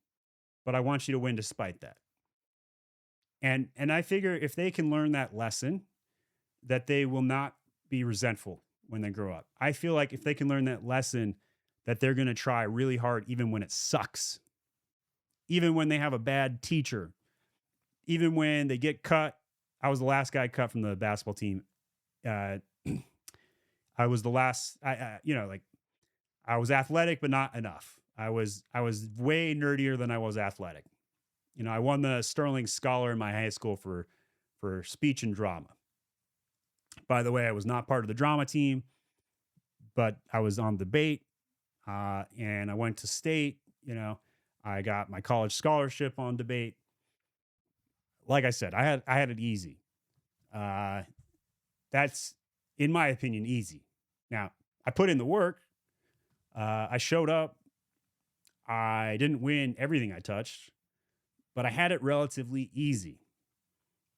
Speaker 1: but I want you to win despite that. And I figure if they can learn that lesson, that they will not be resentful when they grow up. I feel like if they can learn that lesson, that they're going to try really hard, even when it sucks, even when they have a bad teacher, even when they get cut. I was the last guy cut from the basketball team. I was the last, I was athletic, but not enough. I was way nerdier than I was athletic. I won the Sterling Scholar in my high school for speech and drama. By the way, I was not part of the drama team, but I was on debate, and I went to state. I got my college scholarship on debate. Like I said, I had it easy. That's, in my opinion, easy. Now, I put in the work. I showed up. I didn't win everything I touched, but I had it relatively easy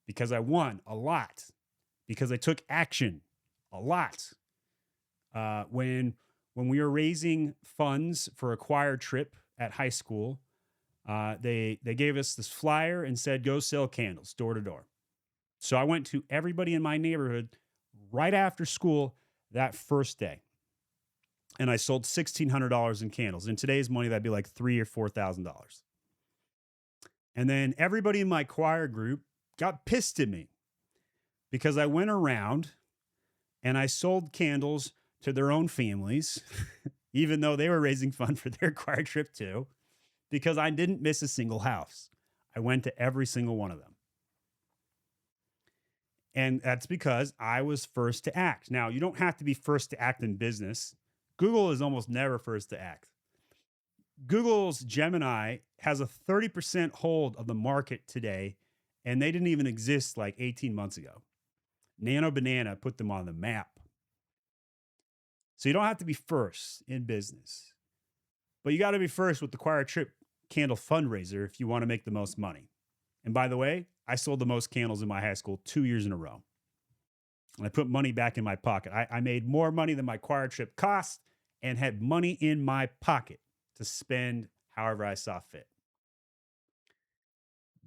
Speaker 1: because I won a lot. because I took action a lot. When we were raising funds for a choir trip at high school, they gave us this flyer and said, go sell candles door to door. So I went to everybody in my neighborhood right after school that first day. And I sold $1,600 in candles. In today's money, that'd be like $3,000 or $4,000. And then everybody in my choir group got pissed at me because I went around and I sold candles to their own families, even though they were raising funds for their choir trip too, because I didn't miss a single house. I went to every single one of them. And that's because I was first to act. Now, you don't have to be first to act in business. Google is almost never first to act. Google's Gemini has a 30% hold of the market today, and they didn't even exist like 18 months ago. Nano Banana put them on the map. So you don't have to be first in business, but you got to be first with the choir trip candle fundraiser if you want to make the most money. And by the way, I sold the most candles in my high school 2 years in a row. And I put money back in my pocket. I made more money than my choir trip cost and had money in my pocket to spend however I saw fit.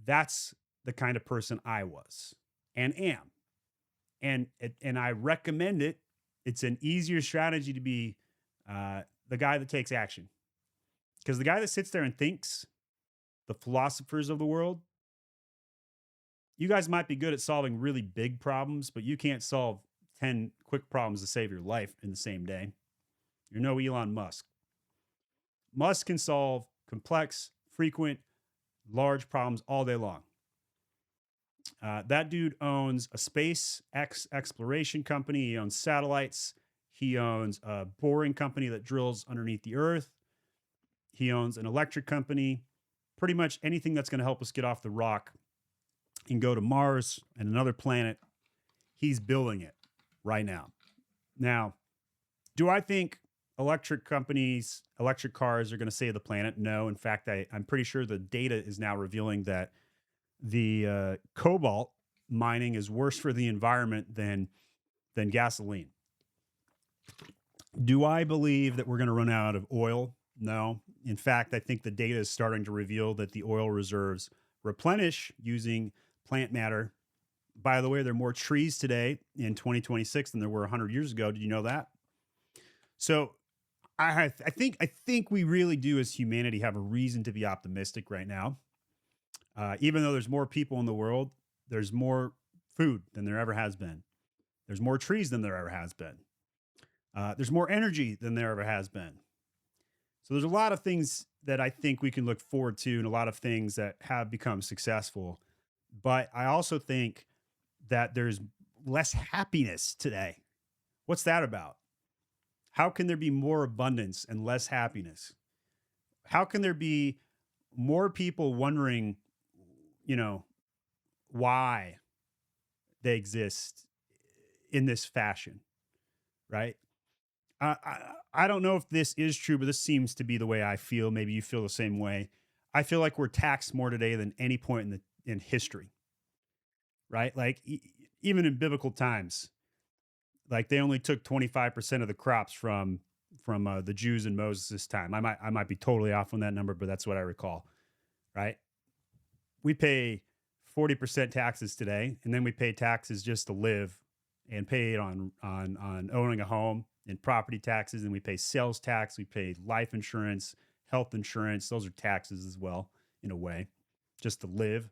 Speaker 1: That's the kind of person I was and am. And I recommend it. It's an easier strategy to be the guy that takes action. Because the guy that sits there and thinks, the philosophers of the world, you guys might be good at solving really big problems, but you can't solve 10 quick problems to save your life in the same day. You're no Elon Musk. Musk can solve complex, frequent, large problems all day long. That dude owns a SpaceX exploration company. He owns satellites. He owns a boring company that drills underneath the earth. He owns an electric company. Pretty much anything that's going to help us get off the rock and go to Mars and another planet, he's building it right now. Now, do I think electric companies, electric cars are going to save the planet? No. In fact, I'm pretty sure the data is now revealing that the cobalt mining is worse for the environment than gasoline. Do I believe that we're going to run out of oil? No. In fact, I think the data is starting to reveal that the oil reserves replenish using plant matter. By the way, there are more trees today in 2026 than there were 100 years ago. Did you know that? So I think we really do as humanity have a reason to be optimistic right now. Even though there's more people in the world, there's more food than there ever has been. There's more trees than there ever has been. There's more energy than there ever has been. So there's a lot of things that I think we can look forward to and a lot of things that have become successful. But I also think that there's less happiness today. What's that about? How can there be more abundance and less happiness? How can there be more people wondering, why they exist in this fashion, right? I don't know if this is true, but this seems to be the way I feel. Maybe you feel the same way. I feel like we're taxed more today than any point in history, right? Like even in biblical times, like they only took 25% of the crops from the Jews in Moses' time. I might be totally off on that number, but that's what I recall, right? We pay 40% taxes today, and then we pay taxes just to live and pay it on owning a home and property taxes, and we pay sales tax, we pay life insurance, health insurance. Those are taxes as well, in a way, just to live.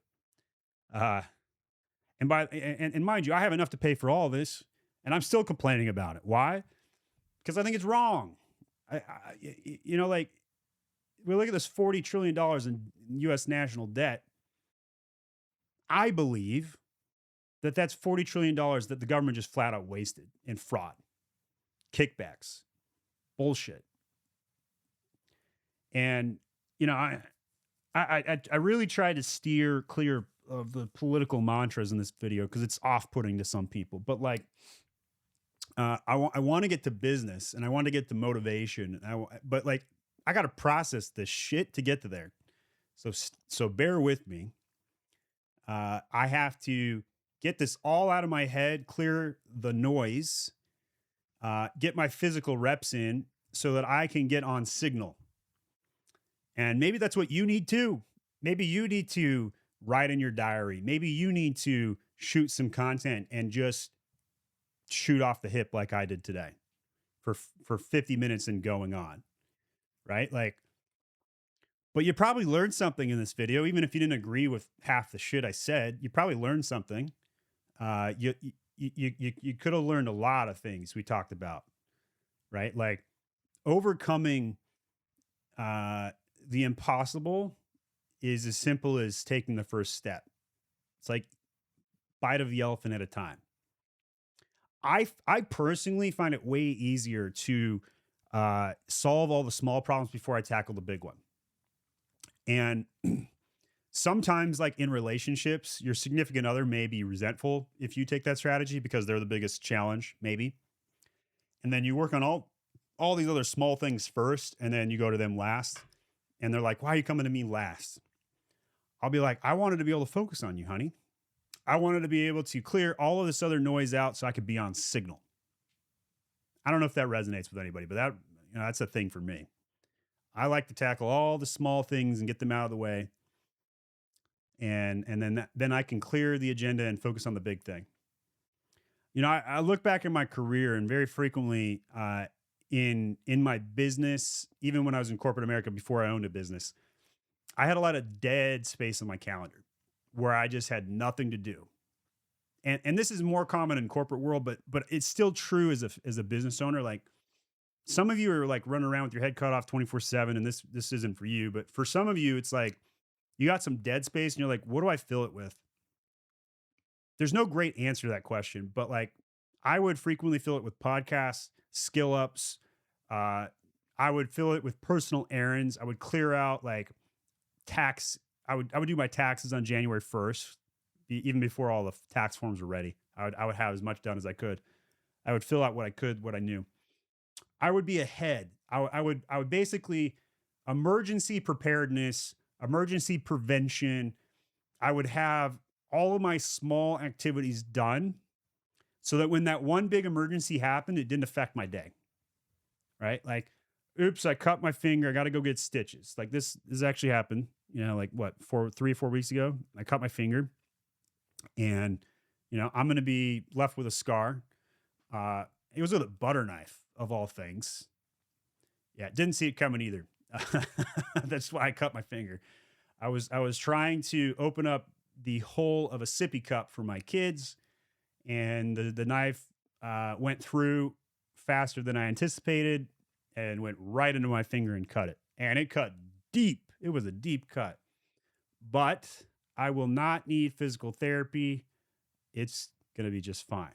Speaker 1: And mind you, I have enough to pay for all this, and I'm still complaining about it. Why? Because I think it's wrong. Like we look at this $40 trillion in U.S. national debt. I believe that that's $40 trillion that the government just flat out wasted in fraud, kickbacks, bullshit. And, I really tried to steer clear of the political mantras in this video because it's off-putting to some people. But I want to get to business and I want to get to motivation. But I got to process this shit to get to there. So bear with me. I have to get this all out of my head, clear the noise, get my physical reps in so that I can get on signal. And maybe that's what you need too. Maybe you need to write in your diary. Maybe you need to shoot some content and just shoot off the hip like I did today for 50 minutes and going on, right? Like, but you probably learned something in this video, even if you didn't agree with half the shit I said. You probably learned something. You could have learned a lot of things we talked about, right? Like overcoming the impossible is as simple as taking the first step. It's like bite of the elephant at a time. I personally find it way easier to solve all the small problems before I tackle the big one. And sometimes, like in relationships, your significant other may be resentful if you take that strategy because they're the biggest challenge, maybe. And then you work on all these other small things first, and then you go to them last. And they're like, "Why are you coming to me last?" I'll be like, "I wanted to be able to focus on you, honey. I wanted to be able to clear all of this other noise out so I could be on signal." I don't know if that resonates with anybody, but that's a thing for me. I like to tackle all the small things and get them out of the way, and then I can clear the agenda and focus on the big thing. I look back in my career, and very frequently in my business, even when I was in corporate America before I owned a business, I had a lot of dead space on my calendar where I just had nothing to do. And this is more common in corporate world, but it's still true as a business owner. Like some of you are like running around with your head cut off 24/7, and this isn't for you. But for some of you, it's like you got some dead space and you're like, what do I fill it with? There's no great answer to that question, but like I would frequently fill it with podcasts, skill ups. I would fill it with personal errands. I would clear out like tax. I would do my taxes on January 1st, even before all the tax forms were ready. I would have as much done as I could. I would fill out what I could, what I knew. I would be ahead. I would basically emergency preparedness, emergency prevention. I would have all of my small activities done so that when that one big emergency happened, it didn't affect my day. Right? Like, oops, I cut my finger. I got to go get stitches. Like this actually happened. Like what, 3 or 4 weeks ago, I cut my finger, and I'm going to be left with a scar. It was with a butter knife of all things. Yeah, didn't see it coming either. That's why I cut my finger. I was trying to open up the hole of a sippy cup for my kids, and the knife went through faster than I anticipated and went right into my finger and cut it. And it cut deep. It was a deep cut. But I will not need physical therapy. It's going to be just fine.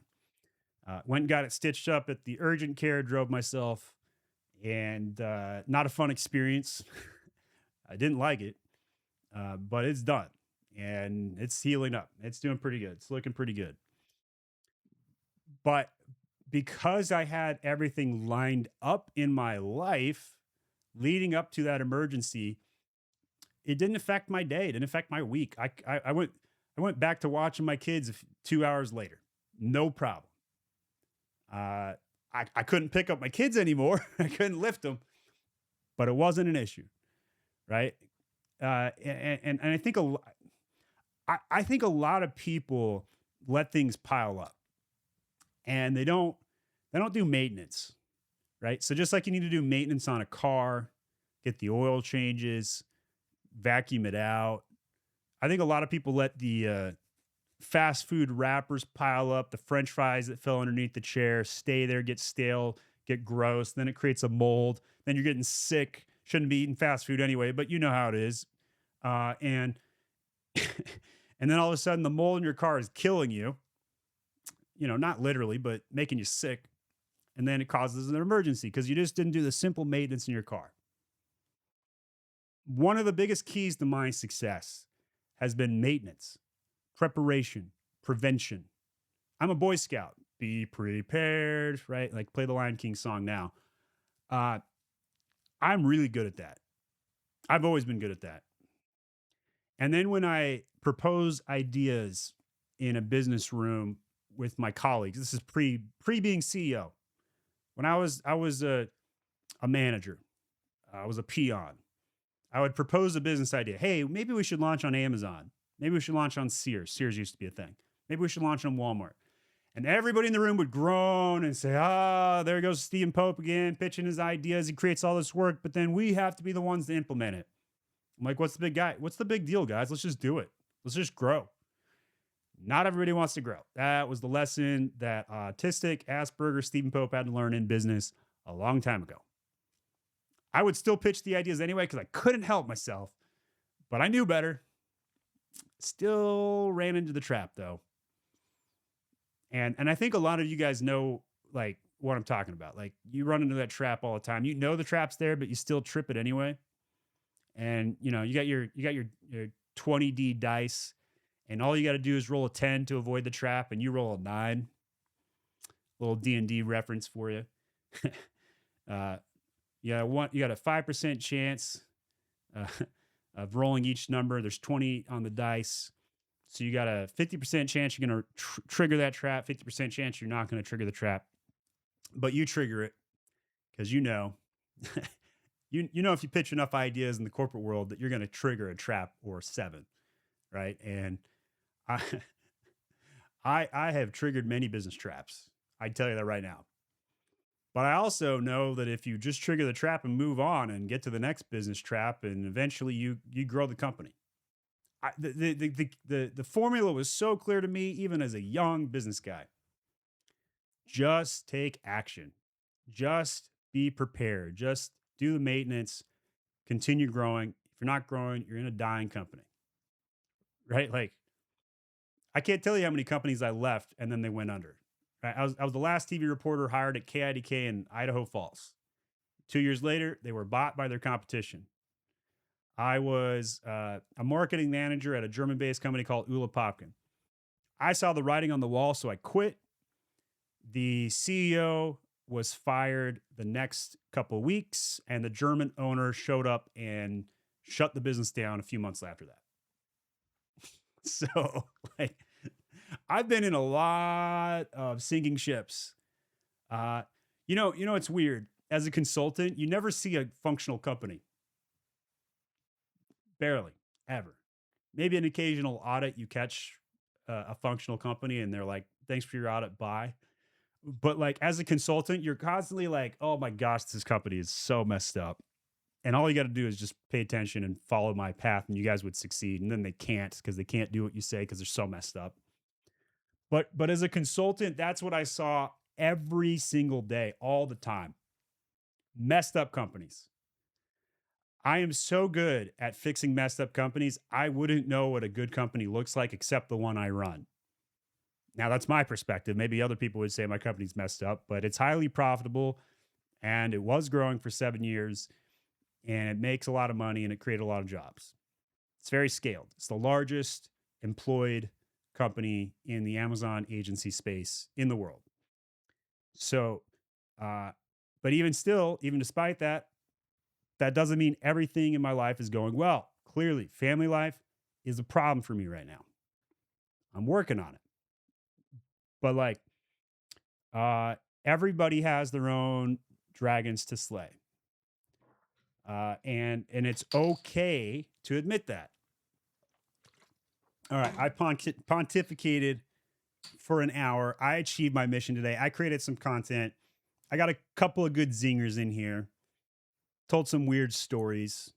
Speaker 1: Went and got it stitched up at the urgent care, drove myself, and not a fun experience. I didn't like it, but it's done. And it's healing up. It's doing pretty good. It's looking pretty good. But because I had everything lined up in my life leading up to that emergency, it didn't affect my day. It didn't affect my week. I went back to watching my kids 2 hours later. No problem. I couldn't pick up my kids anymore. I couldn't lift them, but it wasn't an issue, right? And I think I think a lot of people let things pile up, and they don't do maintenance, right? So just like you need to do maintenance on a car, get the oil changes, vacuum it out. I think a lot of people let the fast food wrappers pile up, the French fries that fell underneath the chair, stay there, get stale, get gross. Then it creates a mold. Then you're getting sick. Shouldn't be eating fast food anyway, but you know how it is. And and then all of a sudden the mold in your car is killing you. Not literally, but making you sick. And then it causes an emergency because you just didn't do the simple maintenance in your car. One of the biggest keys to my success has been maintenance, preparation, prevention. I'm a Boy Scout. Be prepared, right? Like play the Lion King song now. I'm really good at that. I've always been good at that. And then when I propose ideas in a business room with my colleagues. This is pre being CEO. When I was a manager, I was a peon. I would propose a business idea. Hey, maybe we should launch on Amazon. Maybe we should launch on Sears. Sears used to be a thing. Maybe we should launch on Walmart. And everybody in the room would groan and say, ah, there goes Stephen Pope again, pitching his ideas. He creates all this work, but then we have to be the ones to implement it. I'm like, what's the big guy? What's the big deal, guys? Let's just do it. Let's just grow. Not everybody wants to grow. That was the lesson that autistic Asperger Stephen Pope had to learn in business a long time ago. I would still pitch the ideas anyway because I couldn't help myself, but I knew better. Still ran into the trap though. And I think a lot of you guys know like what I'm talking about. Like you run into that trap all the time. You know the trap's there, but you still trip it anyway. And you know, you got your 20D dice, and all you got to do is roll a 10 to avoid the trap, and you roll a 9. Little D&D reference for you. You got a 5% chance of rolling each number. There's 20 on the dice. So you got a 50% chance you're going to trigger that trap, 50% chance you're not going to trigger the trap. But you trigger it because you know, you know if you pitch enough ideas in the corporate world that you're going to trigger a trap or 7, right? And I I have triggered many business traps. I tell you that right now. But I also know that if you just trigger the trap and move on and get to the next business trap, and eventually you grow the company. The formula was so clear to me, even as a young business guy. Just take action. Just be prepared. Just do the maintenance. Continue growing. If you're not growing, you're in a dying company, right? Like I can't tell you how many companies I left and then they went under. Right? I was the last TV reporter hired at KIDK in Idaho Falls. 2 years later, they were bought by their competition. I was a marketing manager at a German-based company called Ula Popkin. I saw the writing on the wall, so I quit. The CEO was fired the next couple of weeks, and the German owner showed up and shut the business down a few months after that. So, like, I've been in a lot of sinking ships. You know, it's weird. As a consultant, you never see a functional company. Barely, ever. Maybe an occasional audit, you catch a functional company and they're like, thanks for your audit, bye. But like as a consultant, you're constantly like, oh my gosh, this company is so messed up. And all you got to do is just pay attention and follow my path and you guys would succeed. And then they can't because they can't do what you say because they're so messed up. But as a consultant, that's what I saw every single day, all the time. Messed up companies. I am so good at fixing messed up companies. I wouldn't know what a good company looks like except the one I run. Now, that's my perspective. Maybe other people would say my company's messed up, but it's highly profitable and it was growing for 7 years and it makes a lot of money and it created a lot of jobs. It's very scaled. It's the largest employed company in the Amazon agency space in the world. So, but even still, even despite that, that doesn't mean everything in my life is going well. Clearly, family life is a problem for me right now. I'm working on it. But like, everybody has their own dragons to slay. And it's okay to admit that. All right, I pontificated for an hour. I achieved my mission today. I created some content. I got a couple of good zingers in here. Told some weird stories.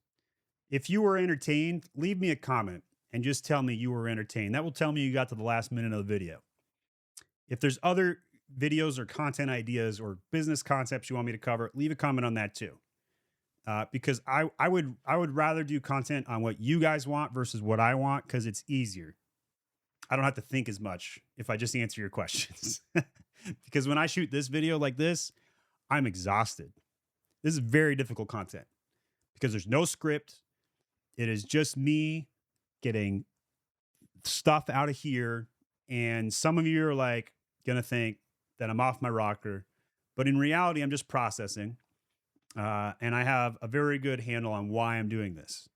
Speaker 1: If you were entertained, leave me a comment and just tell me you were entertained. That will tell me you got to the last minute of the video. If there's other videos or content ideas or business concepts you want me to cover, leave a comment on that too. Because I would rather do content on what you guys want versus what I want because it's easier. I don't have to think as much if I just answer your questions. Because when I shoot this video like this, I'm exhausted. This is very difficult content because there's no script. It is just me getting stuff out of here. And some of you are like going to think that I'm off my rocker. But in reality, I'm just processing. And I have a very good handle on why I'm doing this.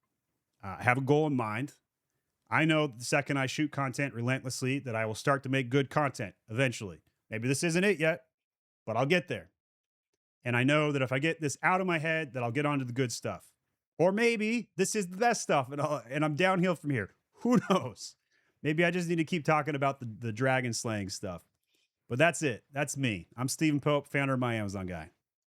Speaker 1: I have a goal in mind. I know the second I shoot content relentlessly that I will start to make good content eventually. Maybe this isn't it yet, but I'll get there. And I know that if I get this out of my head, that I'll get onto the good stuff. Or maybe this is the best stuff and I'm downhill from here. Who knows? Maybe I just need to keep talking about the dragon slaying stuff. But that's it. That's me. I'm Stephen Pope, founder of My Amazon Guy.